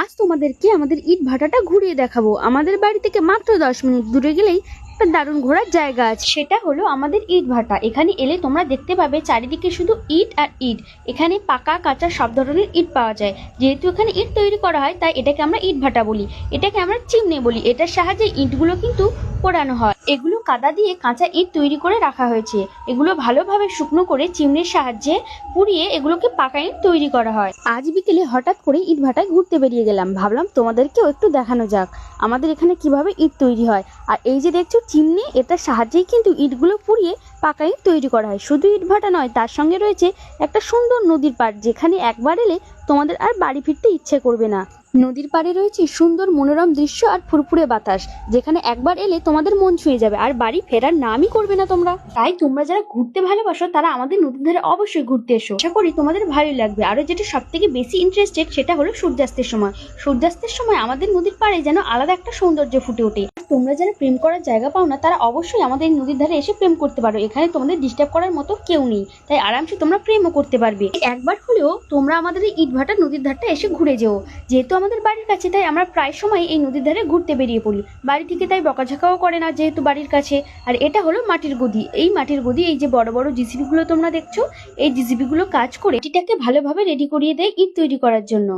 আজ তোমাদেরকে আমাদের ইট ভাটাটা ঘুরিয়ে দেখাবো। আমাদের বাড়ি থেকে মাত্র 10 মিনিট দূরে গেলেই একটা দারুণ ঘোরার জায়গা আছে, সেটা হলো আমাদের ইট ভাটা। এখানে এলে তোমরা দেখতে পাবে চারিদিকে শুধু ইট আর ইট। এখানে পাকা কাঁচা সব ধরনের ইট পাওয়া যায়। যেহেতু এখানে ইট তৈরি করা হয় তাই এটাকে আমরা ইট ভাটা বলি, এটাকে আমরা চিমনি বলি। এটার সাহায্যে ইটগুলো কিন্তু পোড়ানো হয়। এগুলো কাদা দিয়ে কাঁচা ইট তৈরি করে রাখা হয়েছে। এগুলো ভালোভাবে শুকনো করে চিমনির সাহায্যে পুড়িয়ে এগুলোকে পাকা ইট তৈরি করা হয়। আজ বিকেলে হঠাৎ করে ইট ভাটায় ঘুরতে বেরিয়ে গেলাম, ভাবলাম তোমাদেরকেও একটু দেখানো যাক আমাদের এখানে কিভাবে ইট তৈরি হয়। আর এই যে দেখছো চিমনি, এটার সাহায্যেই কিন্তু ইটগুলো পুড়িয়ে পাকা ইট তৈরি করা হয়। শুধু ইট ভাটা নয়, তার সঙ্গে রয়েছে একটা সুন্দর নদীর পাড়, যেখানে একবার এলে তোমাদের আর বাড়ি ফিরতে ইচ্ছে করবে না। নদীর পাড়ে রয়েছে সুন্দর মনোরম দৃশ্য আর ফুরফুরে বাতাস, যেখানে একবার এলে তোমাদের মন ছুঁয়ে যাবে আর বাড়ি ফেরার নামই করবে না তোমরা। তাই তোমরা যারা ঘুরতে ভালোবাসো তারা আমাদের নদীর ধারে অবশ্যই ঘুরতে এসো। আশা করি তোমাদের ভালোই লাগবে। আরো যেটা সব থেকে বেশি ইন্টারেস্টেড সেটা হলো সূর্যাস্তের সময়। সূর্যাস্তের সময় আমাদের নদীর পাড়ে যেন আলাদা একটা সৌন্দর্য ফুটে ওঠে। তোমরা যারা প্রেম করার জায়গা পাও না তারা অবশ্যই আমাদের নদীর ধারে এসে প্রেম করতে পারো। এখানে তোমাদের ডিস্টার্ব করার মতো কেউ নেই, তাই আরামসে তোমরা প্রেমও করতে পারবে। একবার হলেও তোমরা আমাদের এই ইটভাটা নদীর ধারটা এসে ঘুরে যেও। যেহেতু আমাদের বাড়ির কাছে তাই আমরা প্রায় সময় এই নদীর ধারে ঘুরতে বেরিয়ে পড়ি। বাড়ি থেকে তাই বকাঝকাও করে না, যেহেতু বাড়ির কাছে। আর এটা হলো মাটির গদি। এই মাটির গদি, এই যে বড় বড় জিসিবি গুলো তোমরা দেখছো, এই জিসিবি গুলো কাজ করে এটিটাকে ভালোভাবে রেডি করিয়ে দেয় ইট তৈরি করার জন্য।